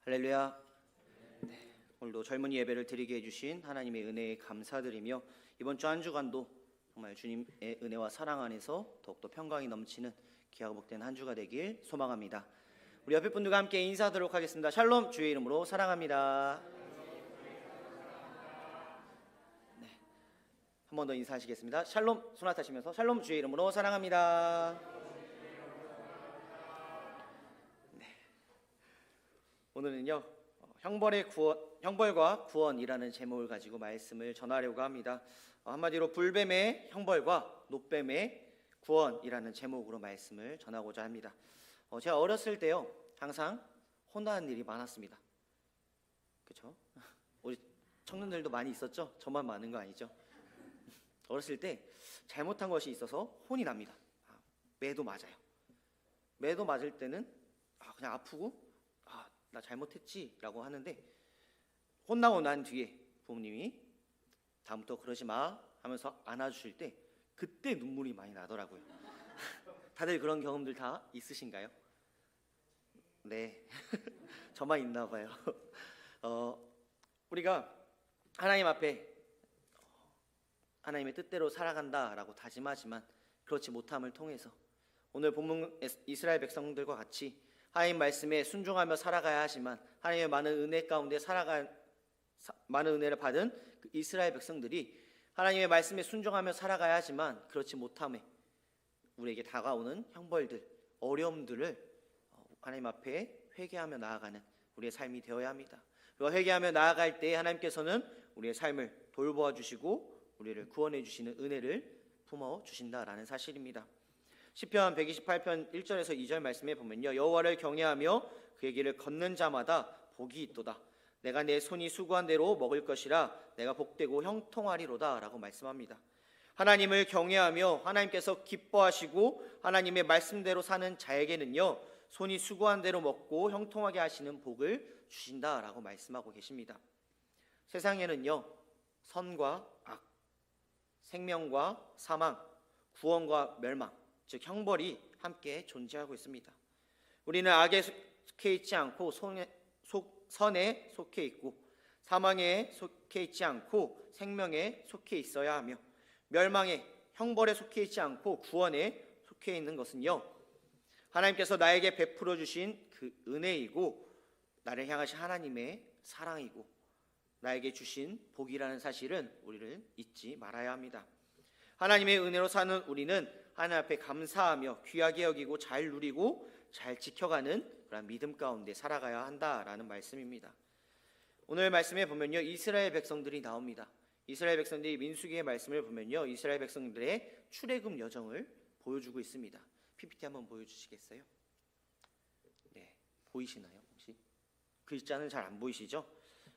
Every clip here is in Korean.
할렐루야. 오늘도 젊은이 예배를 드리게 해주신 하나님의 은혜에 감사드리며 이번 주 한 주간도 정말 주님의 은혜와 사랑 안에서 더욱더 평강이 넘치는 귀하고 복된 한 주가 되길 소망합니다. 우리 옆에 분들과 함께 인사하도록 하겠습니다. 샬롬, 주의 이름으로 사랑합니다. 네, 한 번 더 인사하시겠습니다. 샬롬, 손 하시면서 샬롬, 주의 이름으로 사랑합니다. 네, 오늘은요 형벌과 구원이라는 제목을 가지고 말씀을 전하려고 합니다. 한마디로 불뱀의 형벌과 노뱀의 구원이라는 제목으로 말씀을 전하고자 합니다. 제가 어렸을 때요 항상 혼나는 일이 많았습니다. 그렇죠? 우리 청년들도 많이 있었죠? 저만 많은 거 아니죠? 어렸을 때 잘못한 것이 있어서 혼이 납니다. 매도 맞아요. 매도 맞을 때는 그냥 아프고 나 잘못했지 라고 하는데, 혼나고 난 뒤에 부모님이 다음부터 그러지 마 하면서 안아주실 때 그때 눈물이 많이 나더라고요. 다들 그런 경험들 다 있으신가요? 네. 저만 있나 봐요. 우리가 하나님 앞에 하나님의 뜻대로 살아간다라고 다짐하지만 그렇지 못함을 통해서 오늘 본문 이스라엘 백성들과 같이 하나님 말씀에 순종하며 살아가야 하지만 하나님의 많은 은혜 가운데 많은 은혜를 받은 그 이스라엘 백성들이 하나님의 말씀에 순종하며 살아가야 하지만 그렇지 못함에 우리에게 다가오는 형벌들, 어려움들을 하나님 앞에 회개하며 나아가는 우리의 삶이 되어야 합니다. 그리고 회개하며 나아갈 때 하나님께서는 우리의 삶을 돌보아 주시고 우리를 구원해 주시는 은혜를 품어 주신다라는 사실입니다. 시편 128편 1절에서 2절 말씀에 보면요, 여호와를 경외하며 그의 길을 걷는 자마다 복이 있도다. 내가 내 손이 수고한 대로 먹을 것이라 내가 복되고 형통하리로다 라고 말씀합니다. 하나님을 경외하며 하나님께서 기뻐하시고 하나님의 말씀대로 사는 자에게는요 손이 수고한 대로 먹고 형통하게 하시는 복을 주신다라고 말씀하고 계십니다. 세상에는요 선과 악, 생명과 사망, 구원과 멸망, 즉 형벌이 함께 존재하고 있습니다. 우리는 악에 속해 있지 않고 선에 속해 있고, 사망에 속해 있지 않고 생명에 속해 있어야 하며, 멸망에 형벌에 속해 있지 않고 구원에 속해 있는 것은요 하나님께서 나에게 베풀어 주신 그 은혜이고 나를 향하신 하나님의 사랑이고 나에게 주신 복이라는 사실은 우리를 잊지 말아야 합니다. 하나님의 은혜로 사는 우리는 하나님 앞에 감사하며 귀하게 여기고 잘 누리고 잘 지켜가는 그런 믿음 가운데 살아가야 한다라는 말씀입니다. 오늘 말씀에 보면요 이스라엘 백성들이 나옵니다. 이스라엘 백성들이 민수기의 말씀을 보면요 이스라엘 백성들의 출애굽 여정을 보여주고 있습니다. PPT 한번 보여주시겠어요? 네, 보이시나요 혹시? 글자는 잘 안 보이시죠?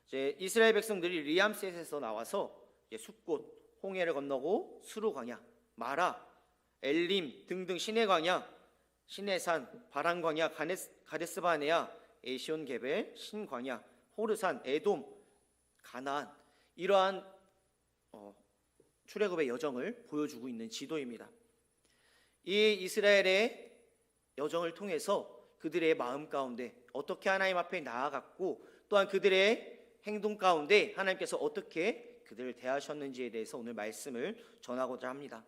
이제 이스라엘 백성들이 리암셋에서 나와서 숲곳 홍해를 건너고 수르 광야, 마라, 엘림 등등 시내 광야, 시내산, 바란 광야, 가데스 바네아, 에시온 게벨, 신 광야, 호르산, 에돔, 가나안, 이러한 출애굽의 여정을 보여주고 있는 지도입니다. 이 이스라엘의 여정을 통해서 그들의 마음 가운데 어떻게 하나님 앞에 나아갔고 또한 그들의 행동 가운데 하나님께서 어떻게 그들을 대하셨는지에 대해서 오늘 말씀을 전하고자 합니다.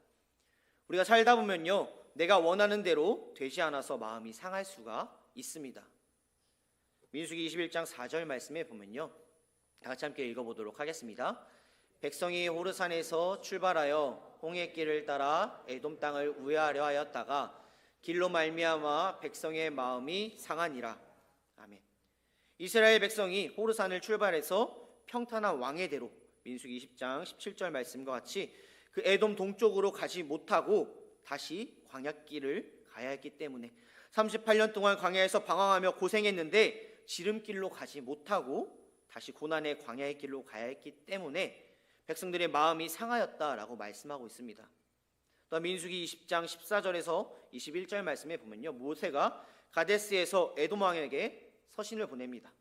우리가 살다 보면요 내가 원하는 대로 되지 않아서 마음이 상할 수가 있습니다. 민수기 21장 4절 말씀에 보면요 다 같이 함께 읽어보도록 하겠습니다. 백성이 호르산에서 출발하여 홍해길을 따라 에돔 땅을 우회하려 하였다가 길로 말미암아 백성의 마음이 상하니라. 아멘. 이스라엘 백성이 호르산을 출발해서 평탄한 왕의대로 민수기 20장 17절 말씀과 같이 그 에돔 동쪽으로 가지 못하고 다시 광야길을 가야 했기 때문에 38년 동안 광야에서 방황하며 고생했는데 지름길로 가지 못하고 다시 고난의 광야의 길로 가야 했기 때문에 백성들의 마음이 상하였다라고 말씀하고 있습니다. 또 민수기 20장 14절에서 21절 말씀에 보면요 모세가 가데스에서 에돔 왕에게 서신을 보냅니다.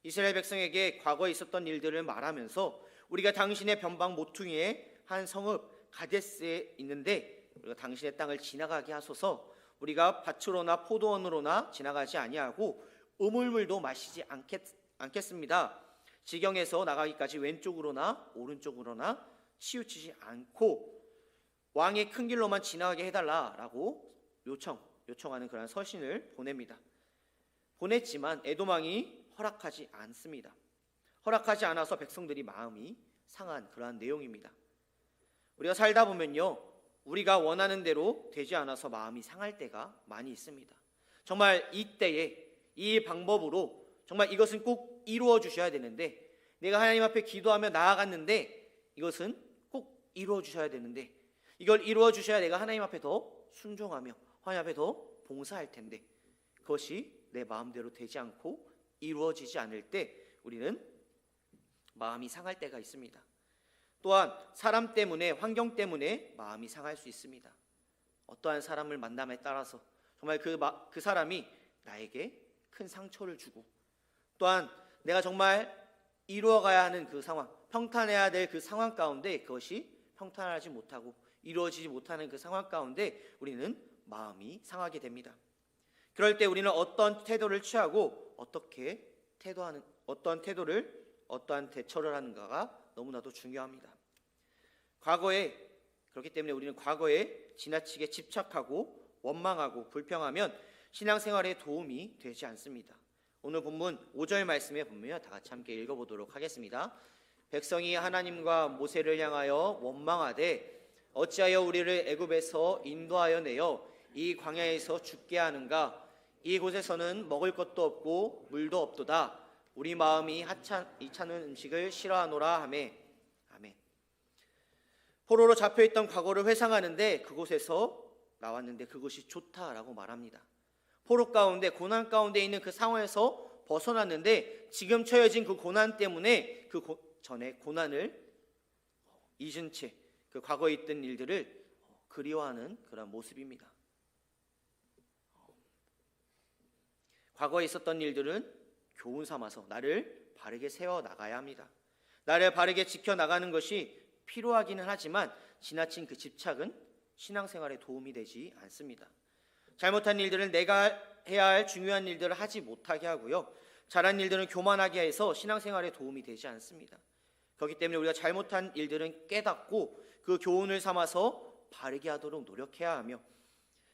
이스라엘 백성에게 과거에 있었던 일들을 말하면서 우리가 당신의 변방 모퉁이의 한 성읍 가데스에 있는데 우리가 당신의 땅을 지나가게 하소서. 우리가 밭으로나 포도원으로나 지나가지 아니하고 우물물도 마시지 않겠습니다. 지경에서 나가기까지 왼쪽으로나 오른쪽으로나 치우치지 않고 왕의 큰 길로만 지나가게 해달라라고 요청하는 그런 서신을 보냅니다. 보냈지만 에돔 왕이 허락하지 않습니다. 허락하지 않아서 백성들이 마음이 상한 그러한 내용입니다. 우리가 살다 보면요, 우리가 원하는 대로 되지 않아서 마음이 상할 때가 많이 있습니다. 정말 이때에 이 방법으로 정말 이것은 꼭 이루어 주셔야 되는데, 내가 하나님 앞에 기도하며 나아갔는데 이것은 꼭 이루어 주셔야 되는데, 이걸 이루어 주셔야 내가 하나님 앞에 더 순종하며 하나님 앞에 더 봉사할 텐데, 그것이 내 마음대로 되지 않고 이루어지지 않을 때 우리는 마음이 상할 때가 있습니다. 또한 사람 때문에, 환경 때문에 마음이 상할 수 있습니다. 어떠한 사람을 만남에 따라서 정말 그 사람이 나에게 큰 상처를 주고, 또한 내가 정말 이루어가야 하는 그 상황, 평탄해야 될 그 상황 가운데 그것이 평탄하지 못하고 이루어지지 못하는 그 상황 가운데 우리는 마음이 상하게 됩니다. 그럴 때 우리는 어떤 태도를 취하고 어떠한 대처를 하는가가 너무나도 중요합니다. 그렇기 때문에 우리는 과거에 지나치게 집착하고 원망하고 불평하면 신앙생활에 도움이 되지 않습니다. 오늘 본문 5절 말씀에 보면 다 같이 함께 읽어보도록 하겠습니다. 백성이 하나님과 모세를 향하여 원망하되 어찌하여 우리를 애굽에서 인도하여 내어 이 광야에서 죽게 하는가? 이곳에서는 먹을 것도 없고 물도 없도다. 우리 마음이 이차는 음식을 싫어하노라 하매. 아멘. 포로로 잡혀있던 과거를 회상하는데 그곳에서 나왔는데 그것이 좋다라고 말합니다. 포로 가운데, 고난 가운데 있는 그 상황에서 벗어났는데 지금 처해진 그 고난 때문에 전에 고난을 잊은 채 그 과거에 있던 일들을 그리워하는 그런 모습입니다. 과거에 있었던 일들은 교훈 삼아서 나를 바르게 세워 나가야 합니다. 나를 바르게 지켜 나가는 것이 필요하기는 하지만 지나친 그 집착은 신앙생활에 도움이 되지 않습니다. 잘못한 일들은 내가 해야 할 중요한 일들을 하지 못하게 하고요, 잘한 일들은 교만하게 해서 신앙생활에 도움이 되지 않습니다. 그렇기 때문에 우리가 잘못한 일들은 깨닫고 그 교훈을 삼아서 바르게 하도록 노력해야 하며,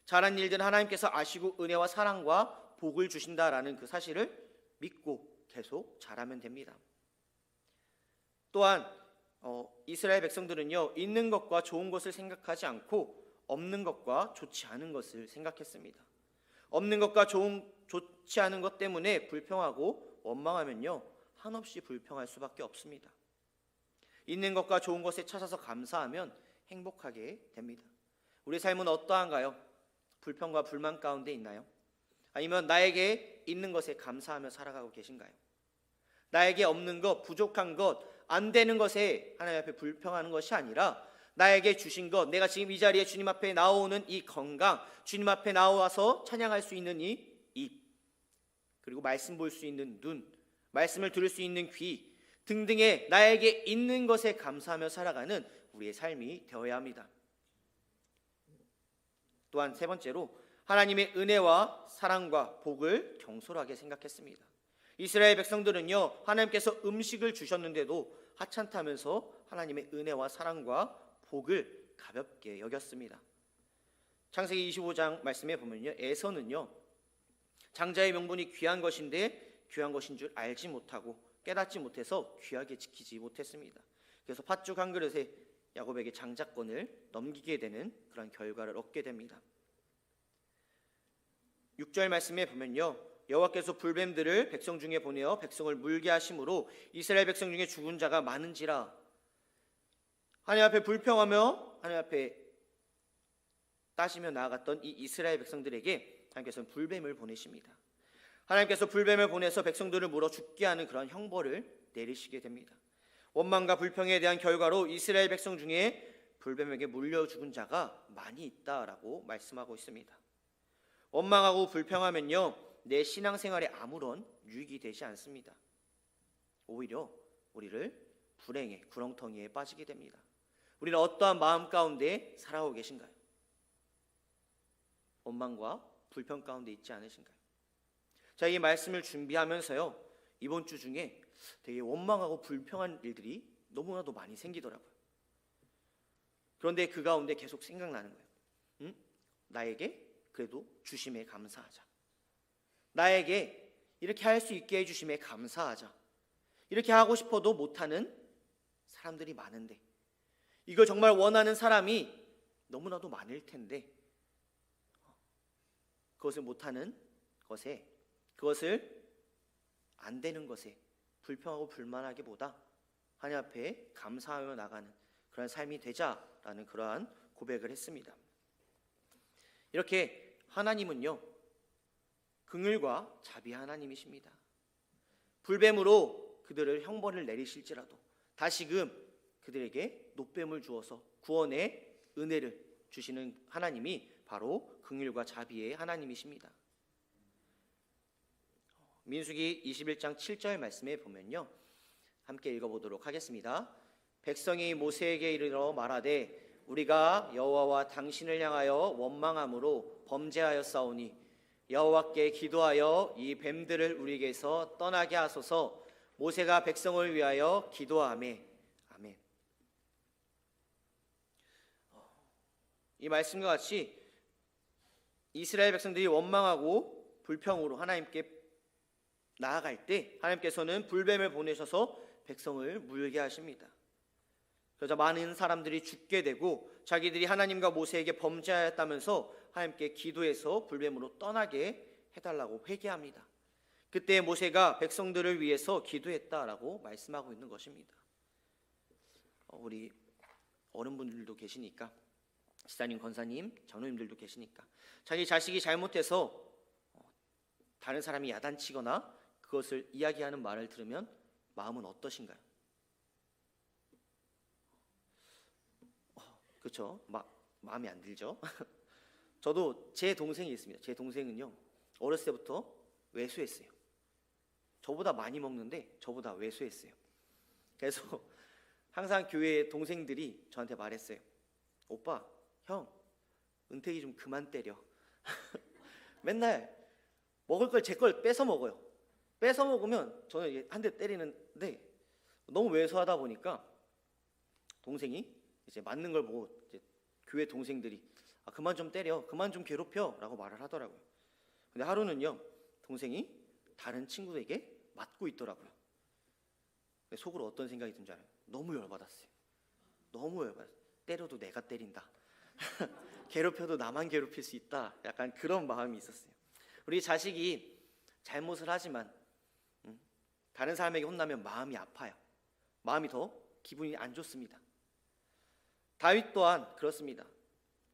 잘한 일들은 하나님께서 아시고 은혜와 사랑과 복을 주신다라는 그 사실을 믿고 계속 잘하면 됩니다. 또한 이스라엘 백성들은요, 있는 것과 좋은 것을 생각하지 않고 없는 것과 좋지 않은 것을 생각했습니다. 없는 것과 좋지 않은 것 때문에 불평하고 원망하면요, 한없이 불평할 수밖에 없습니다. 있는 것과 좋은 것에 찾아서 감사하면 행복하게 됩니다. 우리 삶은 어떠한가요? 불평과 불만 가운데 있나요? 아니면 나에게 있는 것에 감사하며 살아가고 계신가요? 나에게 없는 것, 부족한 것, 안 되는 것에 하나님 앞에 불평하는 것이 아니라 나에게 주신 것, 내가 지금 이 자리에 주님 앞에 나오는 이 건강, 주님 앞에 나와서 찬양할 수 있는 이 입, 그리고 말씀 볼 수 있는 눈, 말씀을 들을 수 있는 귀 등등의 나에게 있는 것에 감사하며 살아가는 우리의 삶이 되어야 합니다. 또한 세 번째로 하나님의 은혜와 사랑과 복을 경솔하게 생각했습니다. 이스라엘 백성들은요, 하나님께서 음식을 주셨는데도 하찮다면서 하나님의 은혜와 사랑과 복을 가볍게 여겼습니다. 창세기 25장 말씀에 보면요, 에서는요, 장자의 명분이 귀한 것인데 귀한 것인 줄 알지 못하고 깨닫지 못해서 귀하게 지키지 못했습니다. 그래서 팥죽 한 그릇에 야곱에게 장자권을 넘기게 되는 그런 결과를 얻게 됩니다. 6절 말씀에 보면요, 여호와께서 불뱀들을 백성 중에 보내어 백성을 물게 하심으로 이스라엘 백성 중에 죽은 자가 많은지라. 하나님 앞에 불평하며 하나님 앞에 따지며 나아갔던 이 이스라엘 백성들에게 하나님께서는 불뱀을 보내십니다. 하나님께서 불뱀을 보내서 백성들을 물어 죽게 하는 그런 형벌을 내리시게 됩니다. 원망과 불평에 대한 결과로 이스라엘 백성 중에 불뱀에게 물려 죽은 자가 많이 있다라고 말씀하고 있습니다. 원망하고 불평하면요, 내 신앙생활에 아무런 유익이 되지 않습니다. 오히려 우리를 불행의 구렁텅이에 빠지게 됩니다. 우리는 어떠한 마음 가운데 살아오고 계신가요? 원망과 불평 가운데 있지 않으신가요? 자, 이 말씀을 준비하면서요, 이번 주 중에 되게 원망하고 불평한 일들이 너무나도 많이 생기더라고요. 그런데 그 가운데 계속 생각나는 거예요. 나에게 그래도 주심에 감사하자. 나에게 이렇게 할 수 있게 해주심에 감사하자. 이렇게 하고 싶어도 못하는 사람들이 많은데, 이걸 정말 원하는 사람이 너무나도 많을 텐데, 그것을 못하는 것에, 그것을 안 되는 것에 불평하고 불만하기보다 하나님 앞에 감사하며 나가는 그런 삶이 되자라는 그러한 고백을 했습니다. 이렇게 하나님은요, 긍휼과 자비의 하나님이십니다. 불뱀으로 그들을 형벌을 내리실지라도 다시금 그들에게 노뱀을 주어서 구원의 은혜를 주시는 하나님이 바로 긍휼과 자비의 하나님이십니다. 민수기 21장 7절 말씀에 보면요, 함께 읽어보도록 하겠습니다. 백성이 모세에게 이르러 말하되 우리가 여호와와 당신을 향하여 원망함으로 범죄하였사오니 여호와께 기도하여 이 뱀들을 우리에게서 떠나게 하소서. 모세가 백성을 위하여 기도하매. 아멘. 이 말씀과 같이 이스라엘 백성들이 원망하고 불평으로 하나님께 나아갈 때 하나님께서는 불뱀을 보내셔서 백성을 물게 하십니다. 그래서 많은 사람들이 죽게 되고 자기들이 하나님과 모세에게 범죄하였다면서 하나님께 기도해서 불뱀으로 떠나게 해달라고 회개합니다. 그때 모세가 백성들을 위해서 기도했다라고 말씀하고 있는 것입니다. 우리 어른분들도 계시니까, 지사님, 권사님, 장로님들도 계시니까 자기 자식이 잘못해서 다른 사람이 야단치거나 그것을 이야기하는 말을 들으면 마음은 어떠신가요? 그렇죠? 마음에 안 들죠? 저도 제 동생이 있습니다. 제 동생은요, 어렸을 때부터 외수했어요. 저보다 많이 먹는데 저보다 외수했어요. 그래서 항상 교회 동생들이 저한테 말했어요. 오빠, 형, 은택이 좀 그만 때려. 맨날 먹을 걸 제 걸 뺏어 먹어요. 뺏어 먹으면 저는 한 대 때리는데 너무 외소하다 보니까 동생이 이제 맞는 걸 보고 이제 교회 동생들이 그만 좀 때려, 그만 좀 괴롭혀 라고 말을 하더라고요. 근데 하루는요, 동생이 다른 친구에게 맞고 있더라고요. 속으로 어떤 생각이 든 줄 알아요? 너무 열받았어요. 너무 열받았어요. 때려도 내가 때린다. 괴롭혀도 나만 괴롭힐 수 있다. 약간 그런 마음이 있었어요. 우리 자식이 잘못을 하지만 다른 사람에게 혼나면 마음이 아파요. 마음이 더 기분이 안 좋습니다. 다윗 또한 그렇습니다.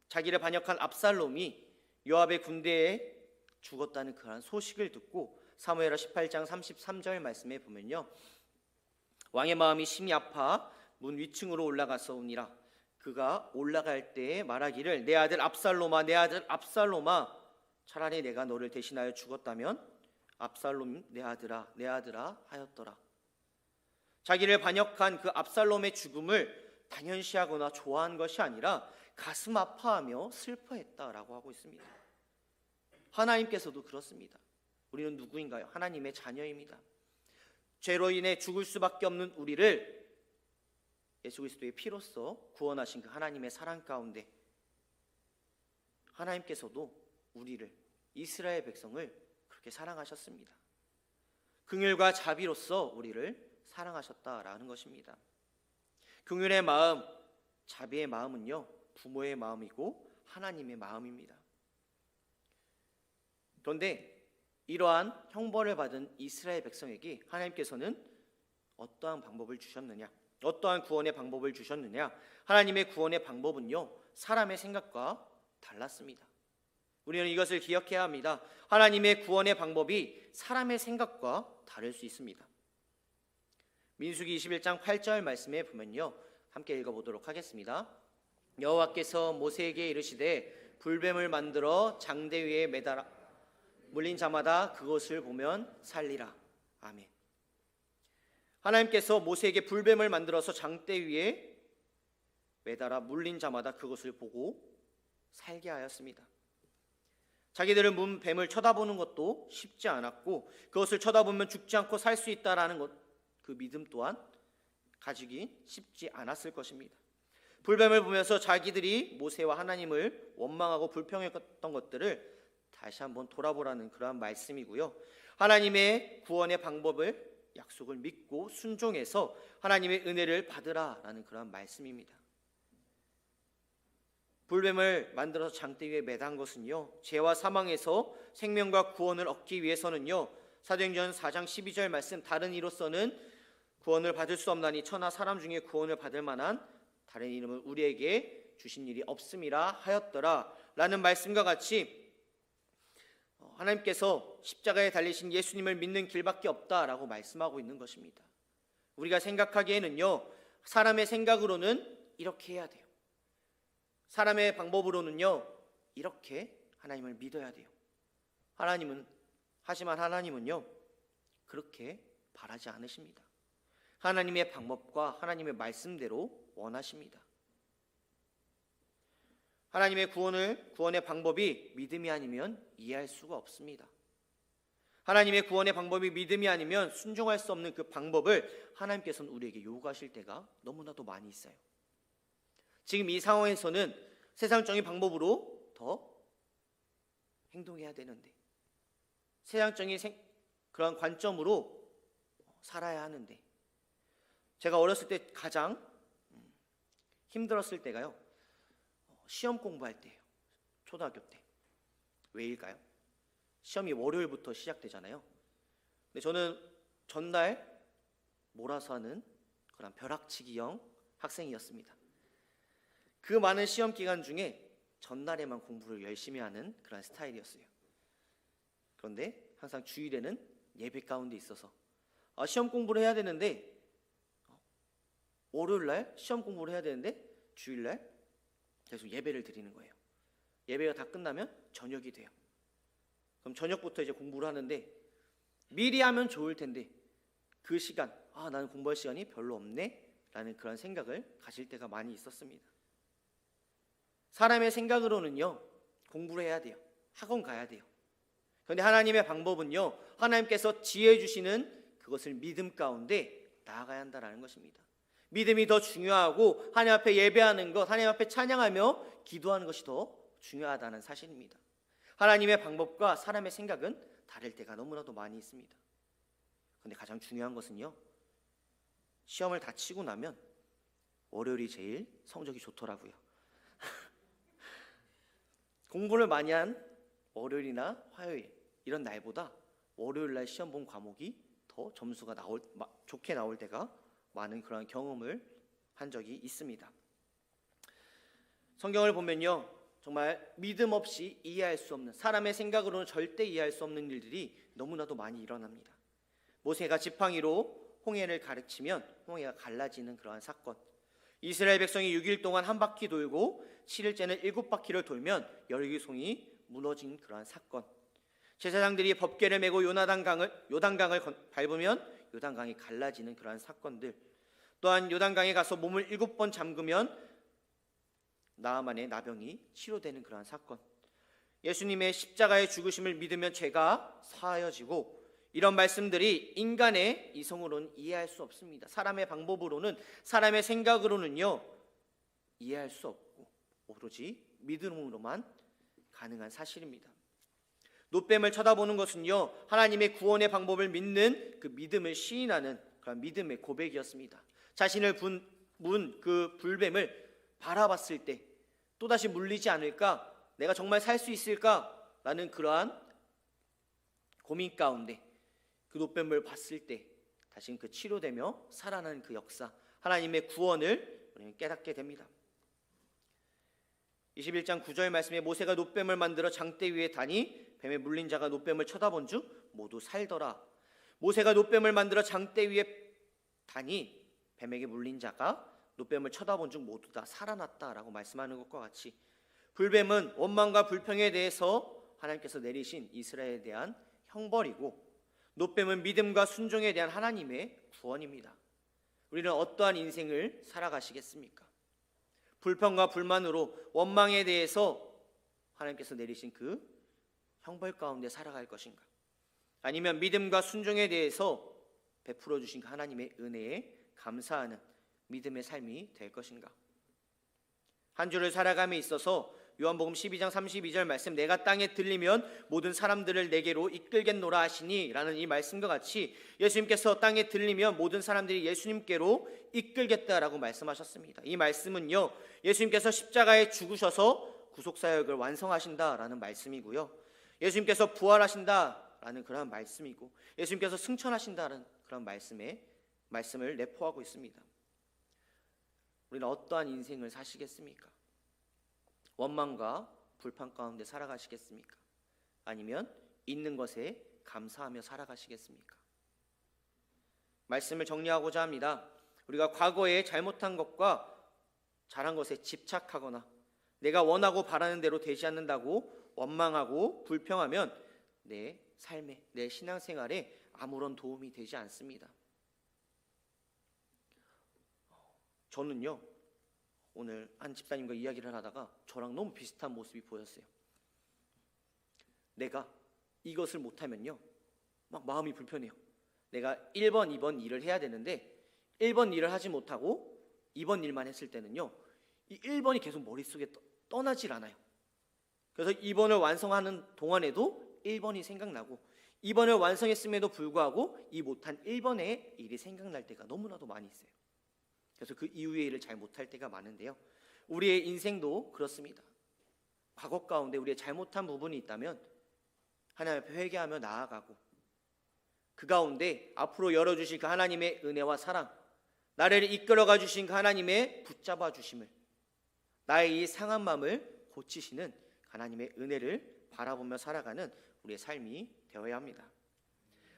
자기를 반역한 압살롬이 요압의 군대에 죽었다는 그런 소식을 듣고 사무엘하 18장 33절 말씀에 보면요, 왕의 마음이 심히 아파 문 위층으로 올라가서오니라. 그가 올라갈 때에 말하기를 내 아들 압살롬아, 내 아들 압살롬아, 차라리 내가 너를 대신하여 죽었다면 압살롬 내 아들아, 내 아들아 하였더라. 자기를 반역한 그 압살롬의 죽음을 당연시하거나 좋아한 것이 아니라 가슴 아파하며 슬퍼했다라고 하고 있습니다. 하나님께서도 그렇습니다. 우리는 누구인가요? 하나님의 자녀입니다. 죄로 인해 죽을 수밖에 없는 우리를 예수 그리스도의 피로써 구원하신 그 하나님의 사랑 가운데 하나님께서도 우리를, 이스라엘 백성을 그렇게 사랑하셨습니다. 긍휼과 자비로써 우리를 사랑하셨다라는 것입니다. 긍휼의 마음, 자비의 마음은요, 부모의 마음이고 하나님의 마음입니다. 그런데 이러한 형벌을 받은 이스라엘 백성에게 하나님께서는 어떠한 방법을 주셨느냐, 어떠한 구원의 방법을 주셨느냐. 하나님의 구원의 방법은요, 사람의 생각과 달랐습니다. 우리는 이것을 기억해야 합니다. 하나님의 구원의 방법이 사람의 생각과 다를 수 있습니다. 민수기 21장 8절 말씀에 보면요, 함께 읽어보도록 하겠습니다. 여호와께서 모세에게 이르시되 불뱀을 만들어 장대 위에 매달아 물린 자마다 그것을 보면 살리라. 아멘. 하나님께서 모세에게 불뱀을 만들어서 장대 위에 매달아 물린 자마다 그것을 보고 살게 하였습니다. 자기들을 문 뱀을 쳐다보는 것도 쉽지 않았고 그것을 쳐다보면 죽지 않고 살 수 있다라는 것, 그 믿음 또한 가지기 쉽지 않았을 것입니다. 불뱀을 보면서 자기들이 모세와 하나님을 원망하고 불평했던 것들을 다시 한번 돌아보라는 그러한 말씀이고요. 하나님의 구원의 방법을 약속을 믿고 순종해서 하나님의 은혜를 받으라라는 그러한 말씀입니다. 불뱀을 만들어서 장대 위에 매단 것은요, 죄와 사망에서 생명과 구원을 얻기 위해서는요, 사도행전 4장 12절 말씀, 다른 이로서는 구원을 받을 수 없나니 천하 사람 중에 구원을 받을 만한 다른 이름을 우리에게 주신 일이 없음이라 하였더라 라는 말씀과 같이 하나님께서 십자가에 달리신 예수님을 믿는 길밖에 없다라고 말씀하고 있는 것입니다. 우리가 생각하기에는요, 사람의 생각으로는 이렇게 해야 돼요. 사람의 방법으로는요, 이렇게 하나님을 믿어야 돼요. 하지만 하나님은요, 그렇게 바라지 않으십니다. 하나님의 방법과 하나님의 말씀대로 원하십니다. 하나님의 구원의 방법이 믿음이 아니면 이해할 수가 없습니다. 하나님의 구원의 방법이 믿음이 아니면 순종할 수 없는 그 방법을 하나님께서는 우리에게 요구하실 때가 너무나도 많이 있어요. 지금 이 상황에서는 세상적인 방법으로 더 행동해야 되는데, 세상적인 그런 관점으로 살아야 하는데, 제가 어렸을 때 가장 힘들었을 때가요, 시험 공부할 때예요. 초등학교 때. 왜일까요? 시험이 월요일부터 시작되잖아요. 근데 저는 전날 몰아서 하는 그런 벼락치기형 학생이었습니다. 그 많은 시험 기간 중에 전날에만 공부를 열심히 하는 그런 스타일이었어요. 그런데 항상 주일에는 예배 가운데 있어서 시험 공부를 해야 되는데, 월요일날 시험 공부를 해야 되는데 주일날 계속 예배를 드리는 거예요. 예배가 다 끝나면 저녁이 돼요. 그럼 저녁부터 이제 공부를 하는데, 미리 하면 좋을 텐데 그 시간, 나는 공부할 시간이 별로 없네 라는 그런 생각을 가질 때가 많이 있었습니다. 사람의 생각으로는요, 공부를 해야 돼요. 학원 가야 돼요. 그런데 하나님의 방법은요, 하나님께서 지혜 주시는 그것을 믿음 가운데 나아가야 한다는 것입니다. 믿음이 더 중요하고 하나님 앞에 예배하는 것, 하나님 앞에 찬양하며 기도하는 것이 더 중요하다는 사실입니다. 하나님의 방법과 사람의 생각은 다를 때가 너무나도 많이 있습니다. 그런데 가장 중요한 것은요, 시험을 다 치고 나면 월요일이 제일 성적이 좋더라고요. 공부를 많이 한 월요일이나 화요일 이런 날보다 월요일날 시험 본 과목이 더 점수가 좋게 나올 때가 많은 그런 경험을 한 적이 있습니다. 성경을 보면요, 정말 믿음 없이 이해할 수 없는, 사람의 생각으로는 절대 이해할 수 없는 일들이 너무나도 많이 일어납니다. 모세가 지팡이로 홍해를 가르치면 홍해가 갈라지는 그러한 사건, 이스라엘 백성이 6일 동안 한 바퀴 돌고 7일째는 7바퀴를 돌면 여리고성이 무너진 그러한 사건, 제사장들이 법궤를 메고 요단강을 밟으면 요단강이 갈라지는 그러한 사건들, 또한 요단강에 가서 몸을 7번 잠그면 나아만의 나병이 치료되는 그러한 사건, 예수님의 십자가의 죽으심을 믿으면 죄가 사하여지고, 이런 말씀들이 인간의 이성으로는 이해할 수 없습니다. 사람의 방법으로는, 사람의 생각으로는요, 이해할 수 없고 오로지 믿음으로만 가능한 사실입니다. 노뱀을 쳐다보는 것은요, 하나님의 구원의 방법을 믿는 그 믿음을 시인하는 그런 믿음의 고백이었습니다. 자신을 문 그 불뱀을 바라봤을 때 또다시 물리지 않을까, 내가 정말 살 수 있을까 라는 그러한 고민 가운데 그 노뱀을 봤을 때 다시 그 치료되며 살아나는 그 역사, 하나님의 구원을 우리는 깨닫게 됩니다. 21장 9절 말씀에 모세가 노뱀을 만들어 장대 위에 다니 뱀에 물린 자가 노뱀을 쳐다본 즉 모두 살더라. 모세가 노뱀을 만들어 장대 위에 다니 뱀에게 물린 자가 노뱀을 쳐다본 즉 모두 다 살아났다라고 말씀하는 것과 같이, 불뱀은 원망과 불평에 대해서 하나님께서 내리신 이스라엘에 대한 형벌이고, 노뱀은 믿음과 순종에 대한 하나님의 구원입니다. 우리는 어떠한 인생을 살아가시겠습니까? 불평과 불만으로 원망에 대해서 하나님께서 내리신 그 형벌 가운데 살아갈 것인가? 아니면 믿음과 순종에 대해서 베풀어 주신 하나님의 은혜에 감사하는 믿음의 삶이 될 것인가? 한 주를 살아감에 있어서 요한복음 12장 32절 말씀, 내가 땅에 들리면 모든 사람들을 내게로 이끌겠노라 하시니 라는 이 말씀과 같이 예수님께서 땅에 들리면 모든 사람들이 예수님께로 이끌겠다라고 말씀하셨습니다. 이 말씀은요, 예수님께서 십자가에 죽으셔서 구속사역을 완성하신다라는 말씀이고요, 예수님께서 부활하신다라는 그런 말씀이고, 예수님께서 승천하신다는 그런 말씀을 내포하고 있습니다. 우리는 어떠한 인생을 사시겠습니까? 원망과 불판 가운데 살아가시겠습니까? 아니면 있는 것에 감사하며 살아가시겠습니까? 말씀을 정리하고자 합니다. 우리가 과거에 잘못한 것과 잘한 것에 집착하거나 내가 원하고 바라는 대로 되지 않는다고 원망하고 불평하면 내 삶에, 내 신앙생활에 아무런 도움이 되지 않습니다. 저는요, 오늘 한 집사님과 이야기를 하다가 저랑 너무 비슷한 모습이 보였어요. 내가 이것을 못하면요, 막 마음이 불편해요. 내가 1번, 2번 일을 해야 되는데 1번 일을 하지 못하고 2번 일만 했을 때는요, 이 1번이 계속 머릿속에 떠나질 않아요. 그래서 2번을 완성하는 동안에도 1번이 생각나고 2번을 완성했음에도 불구하고 이 못한 1번의 일이 생각날 때가 너무나도 많이 있어요. 그래서 그 이후의 일을 잘 못할 때가 많은데요, 우리의 인생도 그렇습니다. 과거 가운데 우리의 잘못한 부분이 있다면 하나님 앞에 회개하며 나아가고, 그 가운데 앞으로 열어주실 그 하나님의 은혜와 사랑, 나를 이끌어가 주신 그 하나님의 붙잡아 주심을, 나의 이 상한 마음을 고치시는 하나님의 은혜를 바라보며 살아가는 우리의 삶이 되어야 합니다.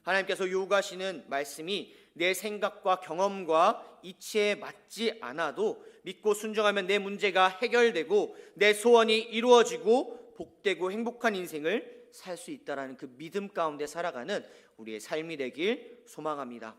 하나님께서 요구하시는 말씀이 내 생각과 경험과 이치에 맞지 않아도 믿고 순종하면 내 문제가 해결되고 내 소원이 이루어지고 복되고 행복한 인생을 살 수 있다라는 그 믿음 가운데 살아가는 우리의 삶이 되길 소망합니다.